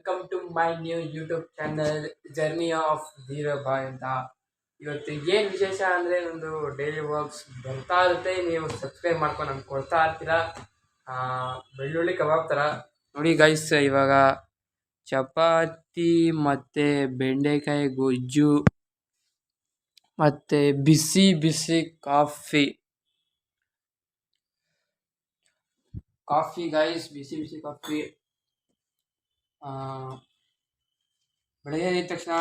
Welcome to my new YouTube channel journey of Dheera boy ಅಂತ. ಇವತ್ತು ಏನು ವಿಶೇಷ ಅಂದರೆ ನಂದು ಡೈಲಿ ವರ್ಕ್ಸ್ ಬರ್ತಾ ಇರುತ್ತೆ, ನೀವು ಸಬ್ಸ್ಕ್ರೈಬ್ ಮಾಡ್ಕೊಂಡು ನಮ್ಗೆ ಕೊಡ್ತಾ ಇರ್ತೀರಾ. ಬೆಳ್ಳುಳ್ಳಿ ಕಬಾಬ್ ಥರ ನೋಡಿ ಗೈಸ್. ಇವಾಗ ಚಪಾತಿ ಮತ್ತು ಬೆಂಡೆಕಾಯಿ ಗೊಜ್ಜು ಮತ್ತು ಬಿಸಿ ಬಿಸಿ ಕಾಫಿ ಗೈಸ್, ಬಿಸಿ ಬಿಸಿ ಕಾಫಿ. ಬೆಳಗ್ಗೆ ಎದ್ದ ತಕ್ಷಣ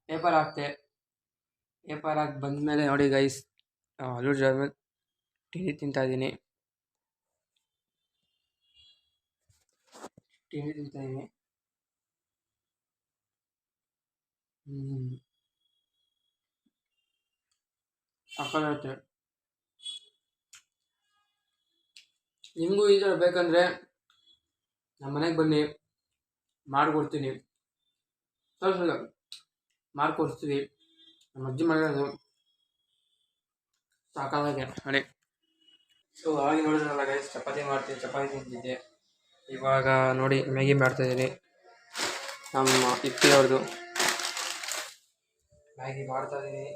ಪೇಪರ್ ಹಾಕಿ ಬಂದಮೇಲೆ ನೋಡಿ ಗೈಸ್, ಆಲೂರು ಜಾಮೇಲೆ ತಿಂಡಿ ತಿಂತಾಯಿದ್ದೀನಿ. ಸಾಕಾಗುತ್ತೆ. ನಿಮಗೂ ಈ ಥರ ಬೇಕಂದರೆ ನಮ್ಮ ಮನೆಗೆ ಬನ್ನಿ, ಮಾಡಿಕೊಡ್ತೀನಿ. ಸ್ವಲ್ಪ ಮಾಡಿಕೊಡ್ತೀವಿ. ನಮ್ಮ ಅಜ್ಜಿ ಮಾಡೋದು ಸಾಕಾಗೆ ನೋಡಿ. ಸೊ ಹಾಗೆ ನೋಡಿದ್ರಲ್ಲ ಗೈಸ್, ಚಪಾತಿ ತಿಂತಿದ್ದೆ. ಇವಾಗ ನೋಡಿ ಮ್ಯಾಗಿ ಮಾಡ್ತಾಯಿದ್ದೀನಿ. ನಮ್ಮ ಇಪ್ಪಿ ಅವ್ರದ್ದು ಮ್ಯಾಗಿ ಮಾಡ್ತಾಯಿದ್ದೀನಿ.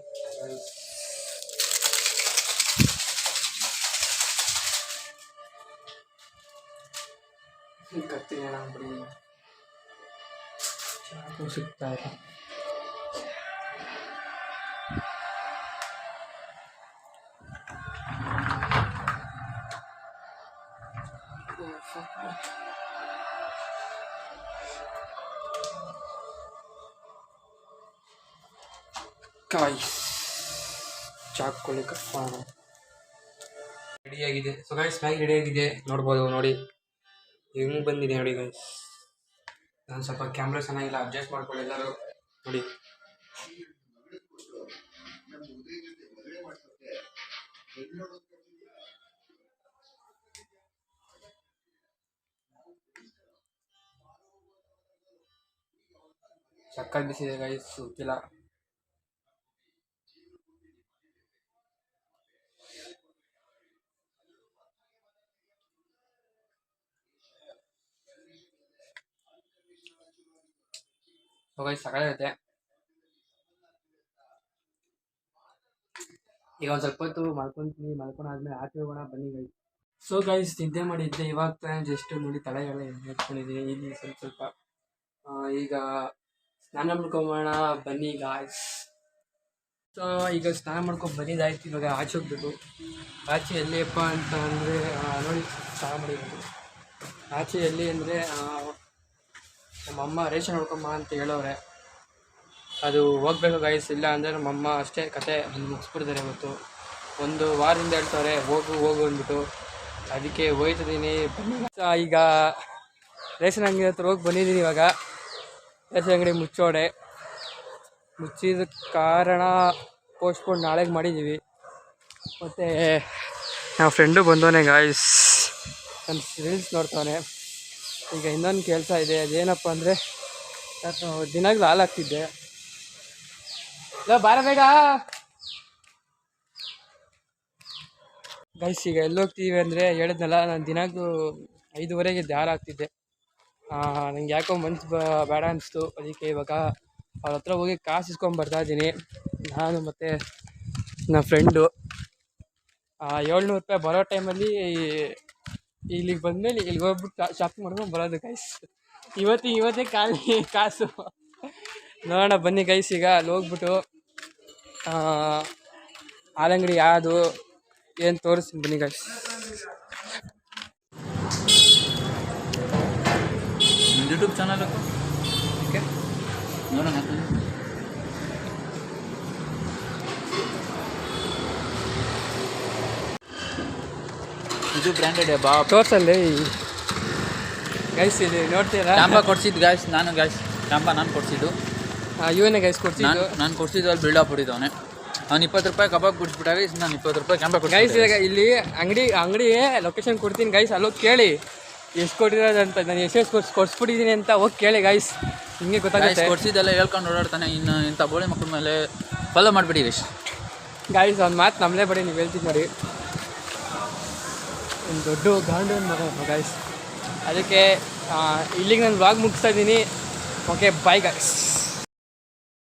ಕತ್ತೀನಿ ನಾನು ಬಿಡಿ, ಚಾಕು ಸಿಗ್ತಾ ಇಲ್ಲ. ಚಾಕುಲಿ ಕಟ್ ಮಾಡೋಣ. ರೆಡಿಯಾಗಿದೆ. ಸೊ ಗೈಸ್, ಮ್ಯಾಗಿ ರೆಡಿಯಾಗಿದೆ, ನೋಡ್ಬೋದು. ನೋಡಿ ಹೆಂಗೆ ಬಂದಿದೆ ನೋಡಿ ಗೈಸ್. ನಾನು ಸ್ವಲ್ಪ ಕ್ಯಾಮ್ರಾ ಚೆನ್ನಾಗಿಲ್ಲ, ಅಡ್ಜಸ್ಟ್ ಮಾಡ್ಕೊಳ್ಳಿ ಎಲ್ಲರೂ. ನೋಡಿ ಸಕ್ಕತ್ ಬಿಸಿದೆ ಗೈಸ್, ಗೊತ್ತಿಲ್ಲ. ಗೈಸ್ ಸಕ್ಕತ್ತಾಗೈತೆ. ಈಗ ಒಂದು ಸ್ವಲ್ಪ ಹೊತ್ತು ಮಲ್ಕೊಂಡಾದ್ಮೇಲೆ ಆಚೆ ಹೋಗೋಣ ಬನ್ನಿ ಗೈಸ್. ಸೊ ಗೈಸ್, ನಿದ್ದೆ ಮಾಡಿದ್ದೆ, ಇವಾಗ ಜಸ್ಟ್ ನೋಡಿ ತಲೆಗೆಲ್ಲ ಎತ್ಕೊಂಡಿದ್ದೀನಿ ಇಲ್ಲಿ ಸ್ವಲ್ಪ. ಈಗ ಸ್ನಾನ ಮಾಡ್ಕೊಂಬೋಣ ಬನ್ನಿ ಗಾಯ್ಸ್. ಸೊ ಈಗ ಸ್ನಾನ ಮಾಡ್ಕೊಂಡು ಬಂದಿದ್ದಾಯ್ತು. ಇವಾಗ ಆಚೆ ಹೋಗ್ಬೇಕು. ಆಚೆ ಎಲ್ಲಿಯಪ್ಪ ಅಂತ ಅಂದರೆ ನೋಡಿ, ಸ್ನಾನ ಮಾಡಿರೋದು ಆಚೆ ಎಲ್ಲಿ ಅಂದರೆ ನಮ್ಮಮ್ಮ ರೇಷನ್ ನೋಡ್ಕೊಂಬ ಅಂತ ಹೇಳೋರೆ. ಅದು ಹೋಗ್ಬೇಕು ಗೈಸ್, ಇಲ್ಲ ಅಂದರೆ ನಮ್ಮಮ್ಮ ಅಷ್ಟೇ ಕತೆ ಮುಗಿಸ್ಬಿಡ್ತಾರೆ. ಇವತ್ತು ಒಂದು ವಾರದಿಂದ ಹೇಳ್ತಾರೆ ಹೋಗು ಅಂದ್ಬಿಟ್ಟು, ಅದಕ್ಕೆ ಹೋಯ್ತಿದ್ದೀನಿ. ಈಗ ರೇಷನ್ ಅಂಗಡಿ ಹತ್ರ ಹೋಗಿ ಬಂದಿದ್ದೀನಿ. ಇವಾಗ ರೇಷನ್ ಅಂಗಡಿ ಮುಚ್ಚಿದ ಕಾರಣ ಪೋಸ್ಟ್ಪೋನ್ ನಾಳೆಗೆ ಮಾಡಿದ್ದೀವಿ. ಮತ್ತು ನಮ್ಮ ಫ್ರೆಂಡು ಬಂದವನೇ ಗಾಯ್ಸ್, ನನ್ನ ರೀಲ್ಸ್ ನೋಡ್ತಾನೆ. ಈಗ ಇನ್ನೊಂದು ಕೆಲಸ ಇದೆ, ಅದೇನಪ್ಪ ಅಂದರೆ ನಾನು ದಿನಾಗ್ಲೂ ಹಾಲು ಹಾಕ್ತಿದ್ದೆ. ಬಾರ ಬೇಗ ಗೈಸ್. ಈಗ ಎಲ್ಲೋಗ್ತೀವಿ ಅಂದರೆ ಹೇಳಿದ್ನಲ್ಲ, ನಾನು ದಿನಾಗ್ಲೂ 5:30ಗೆ ಹಾಲು ಹಾಕ್ತಿದ್ದೆ. ನಂಗೆ ಯಾಕೋ ಮನ್ಸು ಬೇಡ ಅನಿಸ್ತು. ಅದಕ್ಕೆ ಇವಾಗ ಅವ್ರ ಹತ್ರ ಹೋಗಿ ಕಾಸು ಇಸ್ಕೊಂಡು ಬರ್ತಾಯಿದ್ದೀನಿ. ನಾನು ಮತ್ತು ನನ್ನ ಫ್ರೆಂಡು 700 ರೂಪಾಯಿ ಬರೋ ಟೈಮಲ್ಲಿ ಇಲ್ಲಿಗೆ ಬಂದಮೇಲೆ ಇಲ್ಲಿಗೆ ಹೋಗ್ಬಿಟ್ಟು ಶಾಪಿಂಗ್ ಮಾಡ್ಕೊಂಡು ಬರೋದು ಗೈಸ್. ಇವತ್ತೇ ಖಾಲಿ ಕಾಸು. ನೋಡೋಣ ಬನ್ನಿ ಗೈಸ್. ಈಗ ಅಲ್ಲಿ ಹೋಗ್ಬಿಟ್ಟು ಹಾಲಂಗಡಿ ಯಾವುದು ಏನು ತೋರಿಸ್ತೀನಿ ಬನ್ನಿ ಗೈಸ್. ಯೂಟ್ಯೂಬ್ ಚಾನಲ್ ಓಕೆ ನೋಡೋಣ. ಇದು ಬ್ರ್ಯಾಂಡೆಡ್ ಬಾ ತೋರ್ಸಲ್ಲಿ ಗೈಸ್. ಇಲ್ಲಿ ನೋಡ್ತೀರಾ, ಕ್ಯಾಂಬಾ ಕೊಡ್ಸಿದ್ದು ಗಾಯ್ಸ್, ನಾನು ಕೊಡ್ಸಿದ್ದು. ಇವನೇ ಗೈಸ್ ಕೊಡ್ಸಿದ್ದು. ನಾನು ಕೊಡ್ಸಿದ್ದು ಅಲ್ಲಿ ಬಿಲ್ಡಪ್ ಹೊಡಿದವನೆ. ಅವ್ನು 20 ರೂಪಾಯಿ ಕಬಾಬ್ ಕೊಡಿಸ್ಬಿಟ್ಟಾಗ ನಾನು 20 ರೂಪಾಯಿ ಕ್ಯಾಂಬಾ ಕೊಡ್ತೀನಿ ಗೈಸ್. ಇವಾಗ ಇಲ್ಲಿ ಅಂಗಡಿ ಲೊಕೇಶನ್ ಕೊಡ್ತೀನಿ ಗೈಸ್, ಅಲ್ಲೋಗಿ ಕೇಳಿ ಎಷ್ಟು ಕೊಟ್ಟಿರೋದಂತ. ನಾನು ಎಷ್ಟು ಕೊಡ್ಸ್ಬಿಟ್ಟಿದ್ದೀನಿ ಅಂತ ಹೋಗಿ ಕೇಳಿ ಗೈಸ್, ಹಿಂಗೆ ಗೊತ್ತಾಗುತ್ತೆ. ಕೊಡ್ಸಿದ್ದೆಲ್ಲ ಹೇಳ್ಕೊಂಡು ಓಡಾಡ್ತಾನೆ. ಇನ್ನು ಇಂಥ ಬೋಳಿ ಮಕ್ಕಳ ಮೇಲೆ ಫಾಲೋ ಮಾಡಿಬಿಡಿ ಗೈಸ್. ಒಂದು ಮಾತು ನಮ್ಮದೇ ಬಡಿ, ನೀವು ಹೇಳ್ತೀನಿ ನೋಡಿ. ಒಂದು ದೊಡ್ಡ ಗಾಂಡು ಮಗ ಗೈಸ್. ಅದಕ್ಕೆ ಇಲ್ಲಿಗೆ ನಾನು ವ್ಲಾಗ್ ಮುಗಿಸ್ತಾ ಇದ್ದೀನಿ. Okay bye guys.